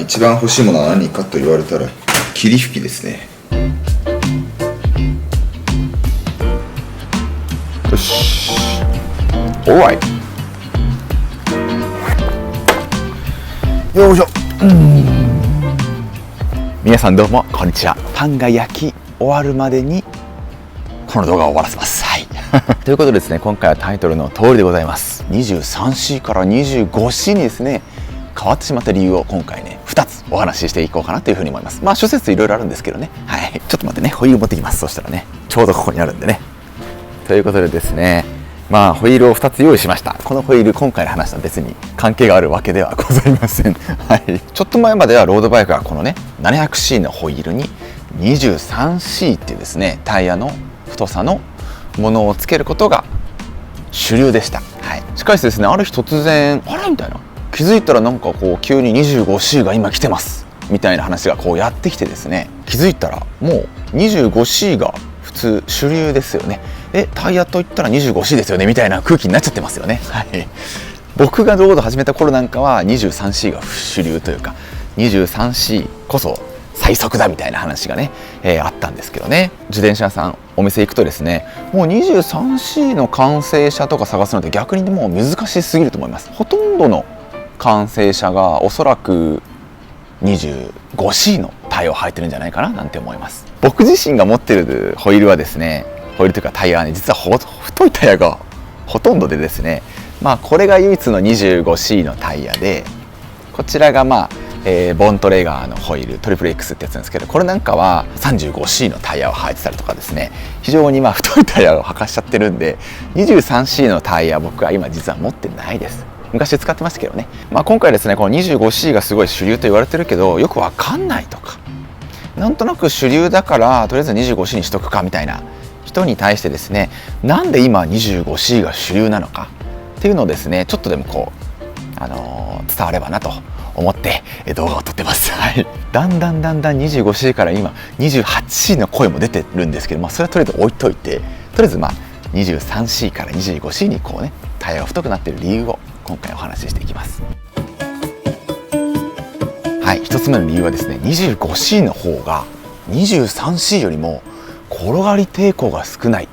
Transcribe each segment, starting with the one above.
一番欲しいものは何かと言われたら霧吹きですね。よし、オーライ。よいしょ。皆さんどうもこんにちは。パンが焼き終わるまでにこの動画を終わらせます。はい。ということでですね、今回はタイトルの通りでございます。 23C から 25C にですね変わってしまった理由を今回ね2つお話ししていこうかなというふうに思います。まあ諸説いろいろあるんですけどね。はい。ちょっと待ってね、ホイール持ってきます。そしたらねちょうどここにあるんでね。ということでですね、まあホイールを2つ用意しました。このホイール今回の話とは別に関係があるわけではございません。はい。ちょっと前まではロードバイクがこのね 700C のホイールに 23C っていうですねタイヤの太さのものをつけることが主流でした。はい。しかしですね、ある日突然あれみたいな、気づいたらなんかこう急に 25C が今来てますみたいな話がこうやってきてですね、気づいたらもう 25C が普通主流ですよね。タイヤといったら 25C ですよねみたいな空気になっちゃってますよね。はい。僕がロード始めた頃なんかは 23C が主流というか 23C こそ最速だみたいな話がね、あったんですけどね。自転車屋さんお店行くとですね、もう 23C の完成車とか探すのって逆にもう難しすぎると思います。ほとんどの完成車がおそらく 25C のタイヤを履いてるんじゃないかななんて思います。僕自身が持ってるホイールはですね、ホイールというかタイヤはね、実は太いタイヤがほとんどでですね、まあこれが唯一の 25C のタイヤで、こちらがまあボントレガーのホイールトリプル X ってやつなんですけど、これなんかは 35C のタイヤを履いてたりとかですね、非常にまあ太いタイヤを履かしちゃってるんで 23C のタイヤ僕は今実は持ってないです。昔使ってましたけどね。まあ今回ですね、この 25C がすごい主流と言われてるけどよくわかんないとか、なんとなく主流だからとりあえず 25C にしとくかみたいな人に対してですね、なんで今 25C が主流なのかっていうのをですね、ちょっとでもこう、伝わればなと思って動画を撮ってます。はい。だんだん 25C から今 28C の声も出てるんですけど、まあそれはとりあえず置いといて、とりあえずまあ 23C から 25C にこうねタイヤが太くなっている理由を今回お話ししていきます。はい。一つ目の理由はですね、 25C の方が 23C よりも転がり抵抗が少ない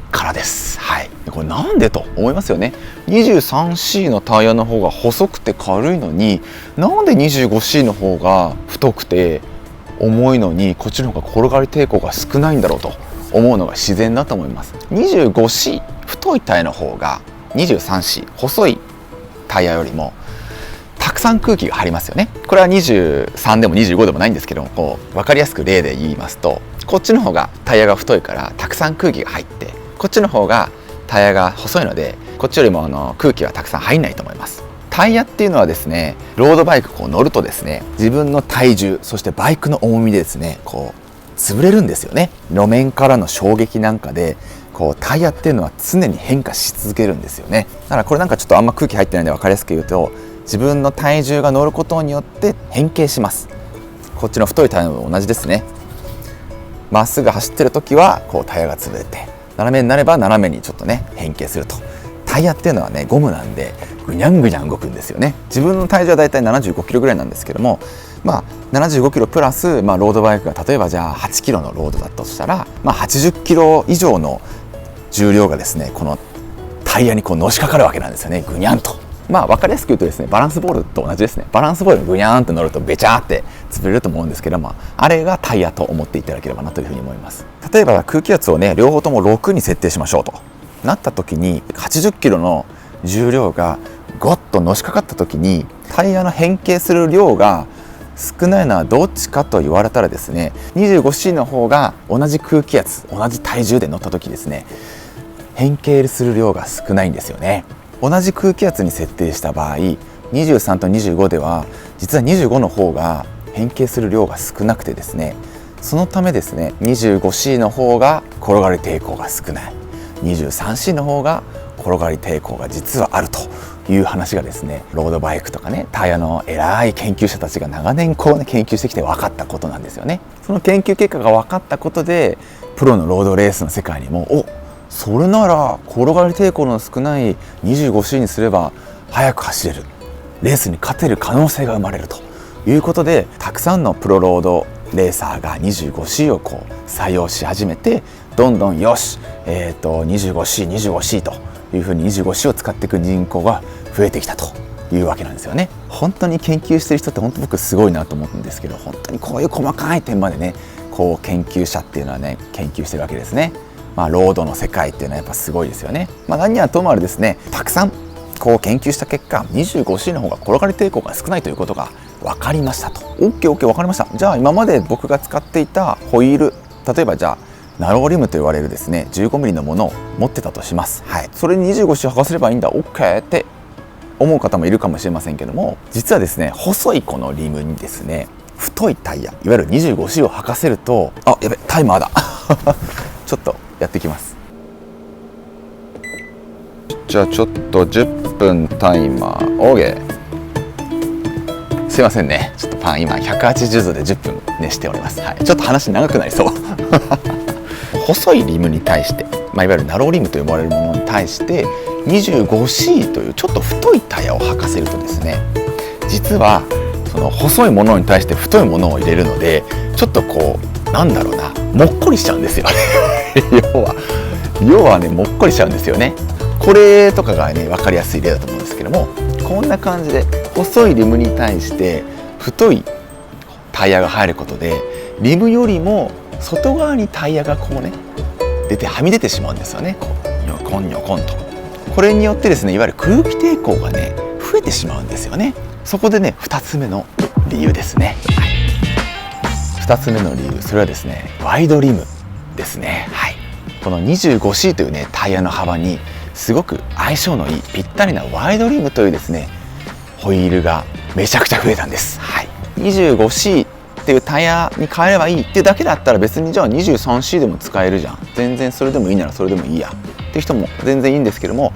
からです。はい。これなんでと思いますよね。 23C のタイヤの方が細くて軽いのに、なんで 25C の方が太くて重いのにこっちの方が転がり抵抗が少ないんだろうと思うのが自然だと思います。 25C 太いタイヤの方が 23C 細いタイヤよりもたくさん空気が入りますよね。これは23でも25でもないんですけども、こう分かりやすく例で言いますと、こっちの方がタイヤが太いからたくさん空気が入って、こっちの方がタイヤが細いのでこっちよりも空気はたくさん入んないと思います。タイヤっていうのはですね、ロードバイクこう乗るとですね、自分の体重そしてバイクの重みでですねこう潰れるんですよね。路面からの衝撃なんかでこうタイヤっていうのは常に変化し続けるんですよね。だからこれなんかちょっとあんま空気入ってないんで分かりやすく言うと、自分の体重が乗ることによって変形します。こっちの太いタイヤも同じですね。まっすぐ走ってる時はこうタイヤが潰れて、斜めになれば斜めにちょっとね変形すると。タイヤっていうのはねゴムなんでぐにゃんぐにゃん動くんですよね。自分の体重はだいたい75キロぐらいなんですけども、まあ75キロプラス、まあ、ロードバイクが例えばじゃあ8キロのロードだとしたら、まあ、80キロ以上の重量がですねこのタイヤにこうのしかかるわけなんですよね。ぐにゃんと。まあ分かりやすく言うとですね、バランスボールと同じですね。バランスボールにぐにゃーんって乗るとべちゃーって潰れると思うんですけども、あれがタイヤと思っていただければなというふうに思います。例えば空気圧をね両方とも6に設定しましょうとなった時に、80キロの重量がゴッとのしかかった時にタイヤの変形する量が少ないのはどっちかと言われたらですね、 25C の方が同じ空気圧同じ体重で乗った時ですね変形する量が少ないんですよね。同じ空気圧に設定した場合、23と25では実は25の方が変形する量が少なくてですね、そのためですね 25C の方が転がり抵抗が少ない、 23C の方が転がり抵抗が実はあるという話がですね、ロードバイクとかねタイヤの偉い研究者たちが長年こうね研究してきて分かったことなんですよね。その研究結果が分かったことでプロのロードレースの世界にもそれなら転がり抵抗の少ない 25C にすれば速く走れる、レースに勝てる可能性が生まれるということで、たくさんのプロロードレーサーが 25C をこう採用し始めて、どんどんよし、25C というふうに 25C を使っていく人口が増えてきたというわけなんですよね。本当に研究してる人って本当僕すごいなと思うんですけど、本当にこういう細かい点までね、こう研究者っていうのはね研究してるわけですね。ロードの世界っていうのはやっぱすごいですよね。何はともあれですね、たくさんこう研究した結果 25C の方が転がり抵抗が少ないということが分かりましたと。 OKOK 分かりました。じゃあ今まで僕が使っていたホイール、例えばじゃあナローリムと言われるですね 15mm のものを持ってたとします。はい、それに 25C を履かせればいいんだ OK って思う方もいるかもしれませんけども、実はですね細いこのリムにですね太いタイヤ、いわゆる 25C を履かせると、あ、やべ、タイマーだちょっとやっていきます。じゃあちょっと10分タイマー OK。 すいませんね、ちょっとパン今180度で10分熱しております。はい、ちょっと話長くなりそう細いリムに対して、いわゆるナローリムと呼ばれるものに対して 25C というちょっと太いタイヤを履かせるとですね、実はその細いものに対して太いものを入れるので、ちょっとこうなんだろうな、もっこりしちゃうんですよ要はね、もっこりしちゃうんですよね。これとかがね分かりやすい例だと思うんですけども、こんな感じで細いリムに対して太いタイヤが入ることで、リムよりも外側にタイヤがこうね出てはみ出てしまうんですよね。こうニョコンニョコンと。これによってですね、いわゆる空気抵抗がね増えてしまうんですよね。そこでね2つ目の理由ですね。はい、2つ目の理由、それはですねワイドリムですね。はい、この 25C というねタイヤの幅にすごく相性のいいぴったりなワイドリムというですねホイールがめちゃくちゃ増えたんです。はい、25C っていうタイヤに変えればいいっていうだけだったら、別にじゃあ 23C でも使えるじゃん、全然それでもいいならそれでもいいやっていう人も全然いいんですけども、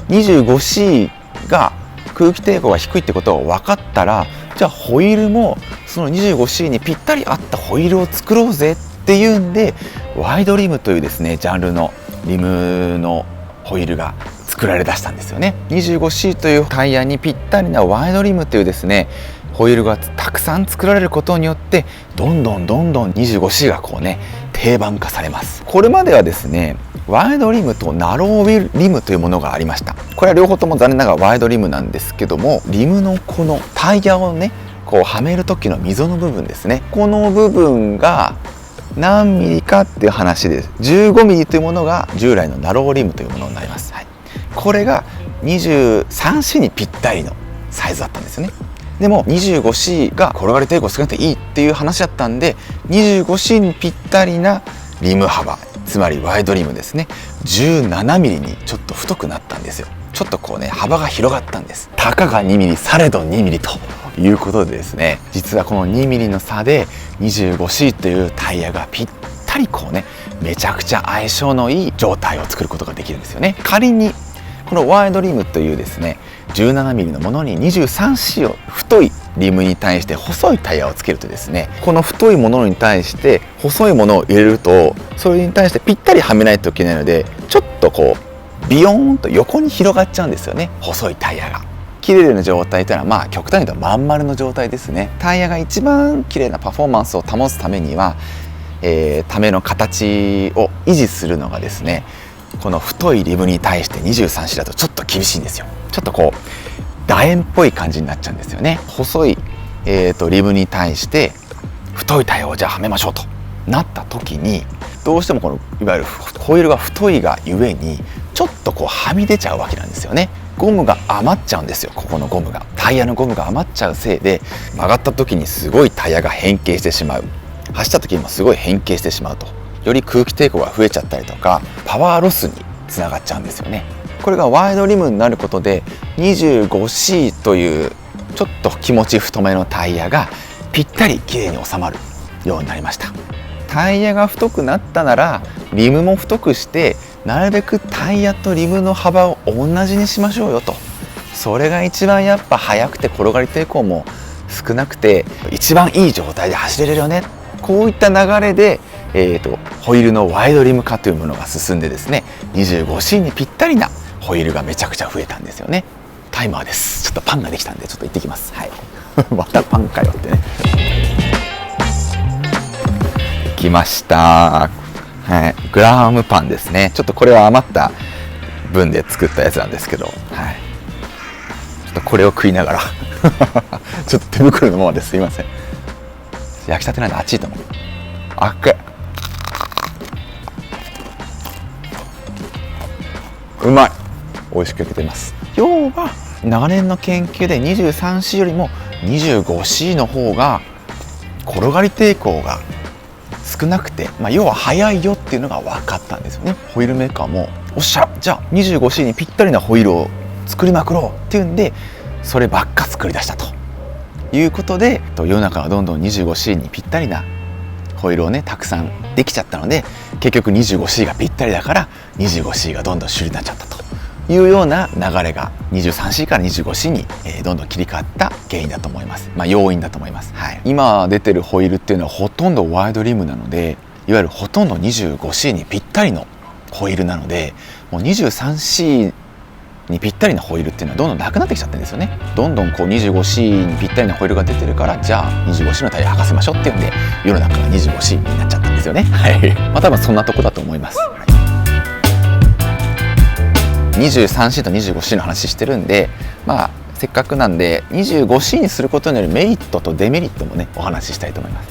25C が空気抵抗が低いってことが分かったら、じゃあホイールもその 25C にぴったり合ったホイールを作ろうぜっていうんで、ワイドリムというですねジャンルのリムのホイールが作られ出したんですよね。 25C というタイヤにぴったりなワイドリムというですねホイールがたくさん作られることによって、どんどん 25C がこうね定番化されます。これまではですねワイドリムとナローリムというものがありました。これは両方とも残念ながらワイドリムなんですけども、リムのこのタイヤをねこうはめる時の溝の部分ですね、この部分が何ミリかっていう話です。15ミリというものが従来のナローリムというものになります。はい、これが 23C にぴったりのサイズだったんですよね。でも 25C が転がり抵抗少なくていいっていう話だったんで、 25C にぴったりなリム幅、つまりワイドリムですね、17ミリにちょっと太くなったんですよ。ちょっとこうね幅が広がったんです。たかが2ミリされど2ミリということでですね、実はこの2ミリの差で 25C というタイヤがぴったりこうねめちゃくちゃ相性のいい状態を作ることができるんですよね。仮にこのワイドリムというですね17ミリのものに 23C を太いリムに対して細いタイヤをつけるとですね、この太いものに対して細いものを入れると、それに対してぴったりはめないといけないので、ちょっとこうビヨーンと横に広がっちゃうんですよね、細いタイヤが。綺麗な状態というのは極端に言うとまん丸の状態ですね。タイヤが一番綺麗なパフォーマンスを保つためには、ための形を維持するのがですね、この太いリムに対して 23C だとちょっと厳しいんですよ。ちょっとこう楕円っぽい感じになっちゃうんですよね。細い、リムに対して太いタイヤをじゃあはめましょうとなった時に、どうしてもこのいわゆるホイールが太いがゆえにちょっとこうはみ出ちゃうわけなんですよね。ゴムが余っちゃうんですよ。ここのゴムが、タイヤのゴムが余っちゃうせいで、曲がった時にすごいタイヤが変形してしまう、走った時にもすごい変形してしまうと、より空気抵抗が増えちゃったりとかパワーロスにつながっちゃうんですよね。これがワイドリムになることで 25C というちょっと気持ち太めのタイヤがぴったりきれいに収まるようになりました。タイヤが太くなったならリムも太くして、なるべくタイヤとリムの幅を同じにしましょうよと。それが一番やっぱ速くて転がり抵抗も少なくて一番いい状態で走れるよね。こういった流れで、ホイールのワイドリム化というものが進んでですね、 25C にぴったりなホイールがめちゃくちゃ増えたんですよね。タイマーです。ちょっとパンができたんでちょっと行ってきます。はいまたパンかよってね。来ました、はい、グラハムパンですね。ちょっとこれは余った分で作ったやつなんですけど、はい、ちょっとこれを食いながらちょっと手袋のままですいません。焼きたてなんで熱いと思う。熱いうまい、美味しく焼けてます。要は長年の研究で 23C よりも 25C の方が転がり抵抗が少なくて、要は速いよっていうのが分かったんですよね。ホイールメーカーもおっしゃ、じゃあ 25C にぴったりなホイールを作りまくろうっていうんで、そればっか作り出したということで、世の中はどんどん 25C にぴったりなホイールをねたくさんできちゃったので、結局 25C がぴったりだから 25C がどんどん主流になっちゃったというような流れが 23C から 25C にどんどん切り替わった原因だと思います。要因だと思います。はい、今出てるホイールっていうのはほとんどワイドリムなので、いわゆるほとんど 25C にぴったりのホイールなので、もう 23C にぴったりなホイールっていうのはどんどんなくなってきちゃってるんですよね。どんどんこう 25C にぴったりなホイールが出てるから、じゃあ 25C のタイヤ履かせましょうっていうんで世の中が 25C になっちゃったんですよね。はい、多分そんなとこだと思います。23C と 25C の話してるんで、せっかくなんで 25C にすることによるメリットとデメリットもねお話ししたいと思います。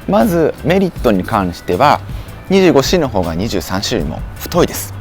まずメリットに関しては 25C の方が 23C よりも太いです。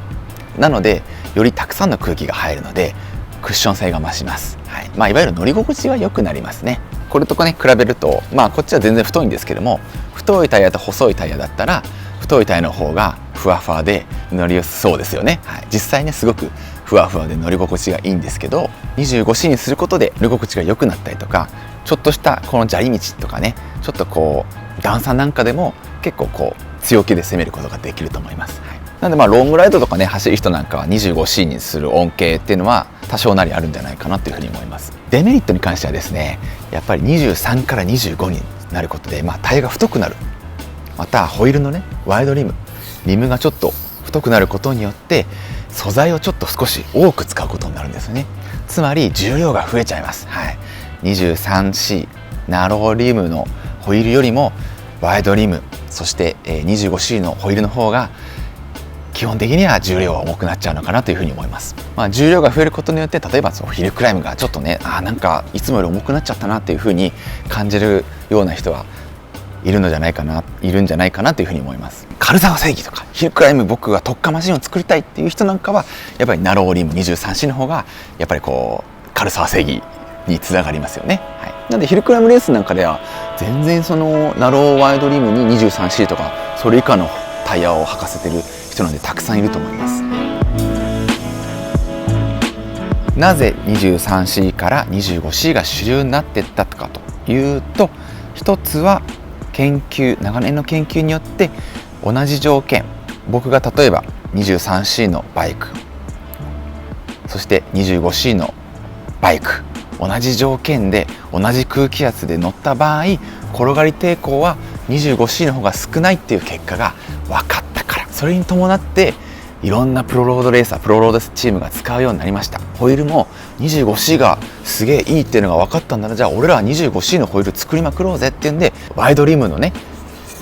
なのでよりたくさんの空気が入るのでクッション性が増します。はい、いわゆる乗り心地が良くなりますね。これとかね比べると、こっちは全然太いんですけども、太いタイヤと細いタイヤだったら太いタイヤの方がふわふわで乗りやすそうですよね。はい、実際ねすごくふわふわで乗り心地がいいんですけど、 25C にすることで乗り心地が良くなったりとか、ちょっとしたこの砂利道とかね、ちょっとこう段差なんかでも結構こう強気で攻めることができると思います。はい、なのでロングライドとかね走る人なんかは 25C にする恩恵っていうのは多少なりあるんじゃないかなというふうに思います。デメリットに関してはですね、やっぱり23から25になることで、タイヤが太くなる、またホイールのねワイドリムがちょっと太くなることによって素材をちょっと少し多く使うことになるんですよね。つまり重量が増えちゃいます。はい、23C ナローリムのホイールよりもワイドリム、そして 25C のホイールの方が基本的には重量は重くなっちゃうのかなというふうに思います。重量が増えることによって、例えばヒルクライムがちょっとねなんかいつもより重くなっちゃったなっていうふうに感じるような人はいるんじゃないかなというふうに思います。軽さは正義とか、ヒルクライム僕が特化マシンを作りたいっていう人なんかはやっぱりナローリム 23C の方がやっぱりこう軽さは正義につながりますよね。はい、なのでヒルクライムレースなんかでは全然そのナローワイドリムに 23C とかそれ以下のタイヤを履かせてる人なんでたくさんいると思います。なぜ 23C から 25C が主流になっていったかというと、一つは長年の研究によって同じ条件、僕が例えば 23C のバイク、そして 25C のバイク、同じ条件で同じ空気圧で乗った場合、転がり抵抗は 25C の方が少ないっていう結果が分かったから、それに伴っていろんなプロロードレーサー、プロロードチームが使うようになりました。ホイールも 25C がすげえいいっていうのが分かったんだら、じゃあ俺らは 25C のホイール作りまくろうぜっていうんで、ワイドリムのね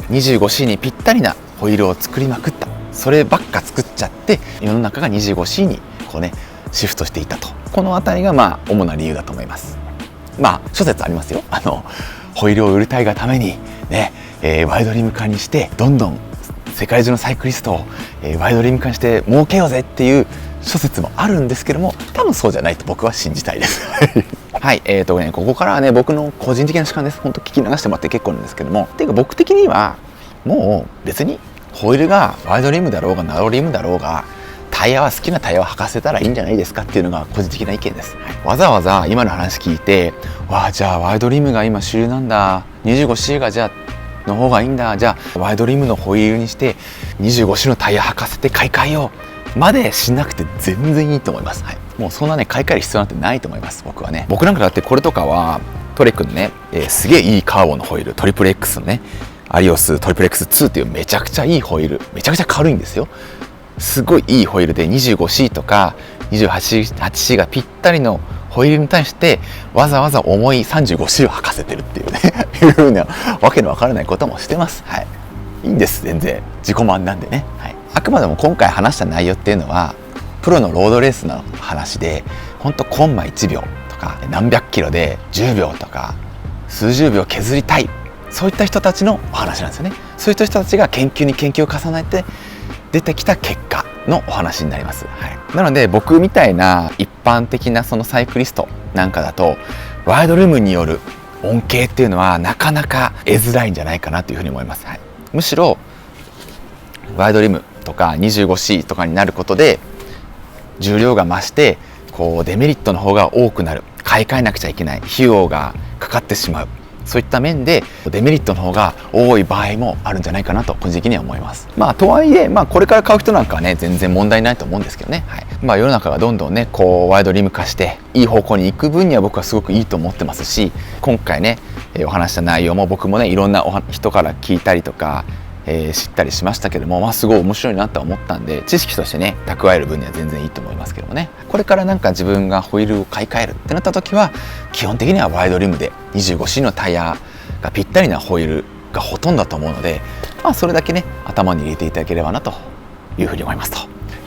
25C にぴったりなホイールを作りまくった。そればっか作っちゃって世の中が 25C にこうねシフトしていたと。このあたりが主な理由だと思います。諸説ありますよ。ホイールを売りたいがためにね、ワイドリム化にしてどんどん世界中のサイクリストを、ワイドリム化にして儲けようぜっていう諸説もあるんですけども、多分そうじゃないと僕は信じたいです。はい、ここからはね僕の個人的な主観です。本当聞き流してもらって結構なんですけども、っていうか僕的にはもう別にホイールがワイドリムだろうがナローリムだろうが、タイヤは好きなタイヤを履かせたらいいんじゃないですかっていうのが個人的な意見です。わざわざ今の話聞いて、じゃあワイドリムが今主流なんだ、 25C がじゃあの方がいいんだ、じゃあワイドリムのホイールにして 25C のタイヤ履かせて買い替えようまでしなくて全然いいと思います。はい、もうそんなね買い替える必要なんてないと思います。僕はね、僕なんかだってこれとかはトレックのね、すげえいいカーボンのホイール、トリプル X のねアリオストリプル X2 っていうめちゃくちゃいいホイール、めちゃくちゃ軽いんですよ。すごいいいホイールで 25C とか 28C がぴったりのホイールに対してわざわざ重い 35C を履かせてるっていうねいうふうなわけのわからないこともしてます。はい、いいんです、全然自己満なんでね。はい、あくまでも今回話した内容っていうのはプロのロードレースの話で、本当コンマ1秒とか何百キロで10秒とか数十秒削りたい、そういった人たちのお話なんですよね。そういった人たちが研究に研究を重ねて出てきた結果のお話になります。はい、なので僕みたいな一般的なそのサイクリストなんかだとワイドルームによる恩恵っていうのはなかなか得づらいんじゃないかなというふうに思います。はい、むしろワイドリムとか 25C とかになることで重量が増してこうデメリットの方が多くなる、買い替えなくちゃいけない費用がかかってしまう、そういった面でデメリットの方が多い場合もあるんじゃないかなと個人的には思います。とはいえ、これから買う人なんかはね全然問題ないと思うんですけどね。はい、世の中がどんどんねこうワイドリム化していい方向に行く分には僕はすごくいいと思ってますし、今回ねお話した内容も僕もねいろんな人から聞いたりとか知ったりしましたけども、すごい面白いなと思ったんで、知識としてね蓄える分には全然いいと思いますけどもね。これからなんか自分がホイールを買い替えるってなった時は基本的にはワイドリムで 25C のタイヤがぴったりなホイールがほとんどだと思うので、それだけね頭に入れていただければなというふうに思いますと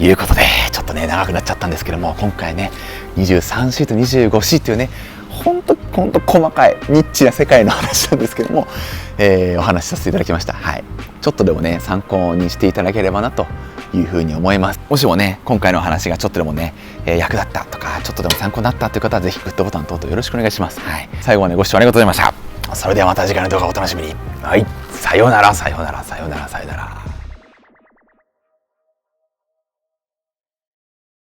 いうことで、ちょっとね長くなっちゃったんですけども、今回ね 23C と 25C っていうねほんと細かいニッチな世界の話なんですけども、お話しさせていただきました。はい、ちょっとでもね参考にしていただければなというふうに思います。もしもね今回の話がちょっとでもね、役立ったとかちょっとでも参考になったという方はぜひグッドボタン等々よろしくお願いします。はい、最後までご視聴ありがとうございました。それではまた次回の動画をお楽しみに。はい、さようならさようならさようならさようなら。